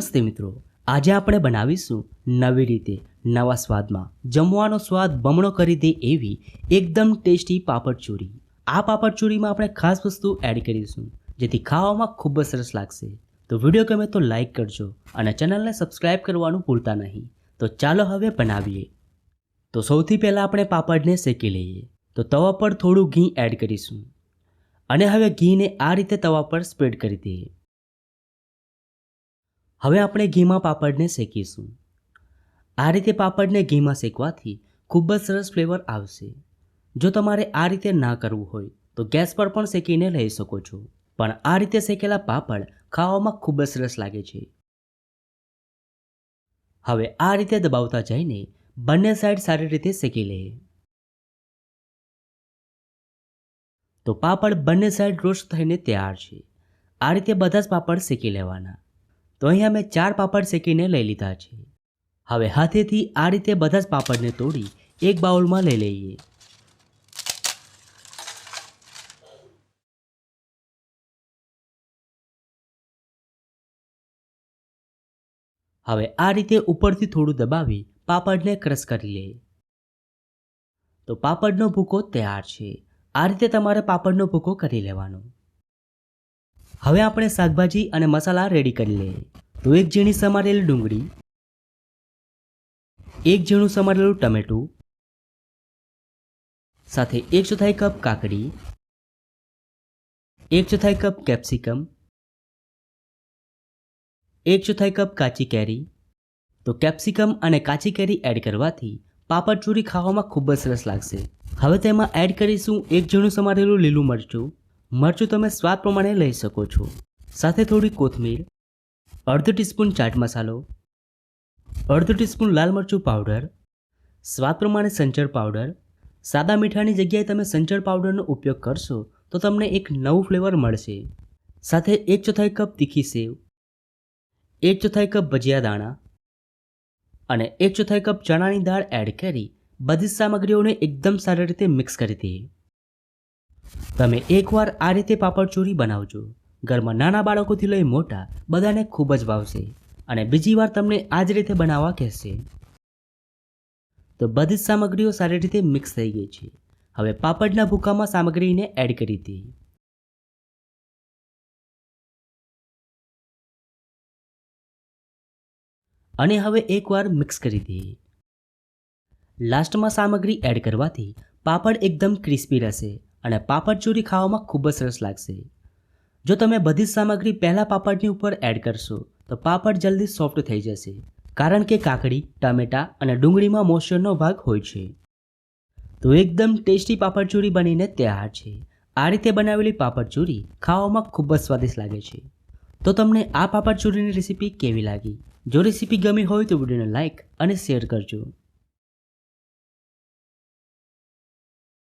નમસ્તે મિત્રો, આજે આપણે બનાવીશું નવી રીતે નવા સ્વાદમાં જમવાનો સ્વાદ બમણો કરી દે એવી એકદમ ટેસ્ટી પાપડ ચોરી। આ પાપડ ચોરીમાં આપણે ખાસ વસ્તુ એડ કરીશું જેથી ખાવામાં ખૂબ જ સરસ લાગશે। તો વિડીયો ગમે તો લાઈક કરજો અને ચેનલને સબસ્ક્રાઇબ કરવાનું ભૂલતા નહીં। તો ચાલો હવે બનાવીએ। તો સૌથી પહેલાં આપણે પાપડને શેકી લઈએ। તો તવા પર થોડું ઘી એડ કરીશું અને હવે ઘીને આ રીતે તવા પર સ્પ્રેડ કરી દઈએ। હવે આપણે ઘીમાં પાપડને શેકીશું। આ રીતે પાપડને ઘીમાં શેકવાથી ખૂબ જ સરસ ફ્લેવર આવશે। જો તમારે આ રીતે ના કરવું હોય તો ગેસ પર પણ શેકીને લઈ શકો છો, પણ આ રીતે શેકેલા પાપડ ખાવામાં ખૂબ જ સરસ લાગે છે। હવે આ રીતે દબાવતા જઈને બંને સાઈડ સારી રીતે શેકી લઈએ। તો પાપડ બંને સાઈડ રોસ્ટ થઈને તૈયાર છે। આ રીતે બધા જ પાપડ શેકી લેવાના। તો અહીંયા મેં 4 પાપડ શેકીને લઈ લીધા છે। હવે હાથેથી આ રીતે બધા જ પાપડને તોડી એક બાઉલમાં લઈ લઈએ। હવે આ રીતે ઉપરથી થોડું દબાવી પાપડને ક્રશ કરી લઈએ। તો પાપડનો ભૂકો તૈયાર છે। આ રીતે તમારે પાપડનો ભૂકો કરી લેવાનો। હવે આપણે શાકભાજી અને મસાલા રેડી કરી લઈએ। તો એક ઝીણી સમારેલી ડુંગળી, એક ઝીણું સમારેલું ટમેટું, સાથે 1/4 કપ કાકડી, 1/4 કપ કેપ્સિકમ, 1/4 કપ કાચી કેરી। તો કેપ્સિકમ અને કાચી કેરી એડ કરવાથી પાપડ ચોરી ખાવામાં ખૂબ જ સરસ લાગશે। હવે તેમાં એડ કરીશું એક ઝીણું સમારેલું લીલું મરચું। મરચું તમે સ્વાદ પ્રમાણે લઈ શકો છો। સાથે થોડી કોથમીર, અડધો ટીસ્પૂન ચાટ મસાલો, અડધો ટીસ્પૂન લાલ મરચું પાવડર, સ્વાદ પ્રમાણે સંચળ પાવડર। સાદા મીઠાની જગ્યાએ તમે સંચળ પાવડરનો ઉપયોગ કરશો તો તમને એક નવું ફ્લેવર મળશે। સાથે 1/4 કપ તીખી સેવ, 1/4 કપ ભજીયા દાણા અને 1/4 કપ ચણાની દાળ એડ કરી બધી સામગ્રીઓને એકદમ સારી રીતે મિક્સ કરી દઈએ। તમે એકવાર આ રીતે પાપડ ચોરી બનાવજો। ઘરમાં નાના બાળકોથી લઈ મોટા બધાને ખૂબ જ ભાવશે અને બીજી વાર તમને આ જ રીતે બનાવવા કહેશે। તો બધી જ સામગ્રીઓ સારી રીતે મિક્સ થઈ ગઈ છે। હવે પાપડના ભૂકામાં સામગ્રીને એડ કરી દઈએ અને હવે એકવાર મિક્સ કરી દઈએ। લાસ્ટમાં સામગ્રી એડ કરવાથી પાપડ એકદમ ક્રિસ્પી રહેશે અને પાપડ ચોરી ખાવામાં ખૂબ જ સરસ લાગશે। જો તમે બધી જ સામગ્રી પહેલા પાપડની ઉપર એડ કરશો તો પાપડ જલ્દી સોફ્ટ થઈ જશે, કારણ કે કાકડી, ટામેટા અને ડુંગળીમાં મોઇશ્ચરનો ભાગ હોય છે। તો એકદમ ટેસ્ટી પાપડ ચોરી બનીને તૈયાર છે। આ રીતે બનાવેલી પાપડ ચોરી ખાવામાં ખૂબ જ સ્વાદિષ્ટ લાગે છે। તો તમને આ પાપડ ચોરીની રેસીપી કેવી લાગી? જો રેસીપી ગમી હોય તો વિડીયોને લાઈક અને શેર કરજો।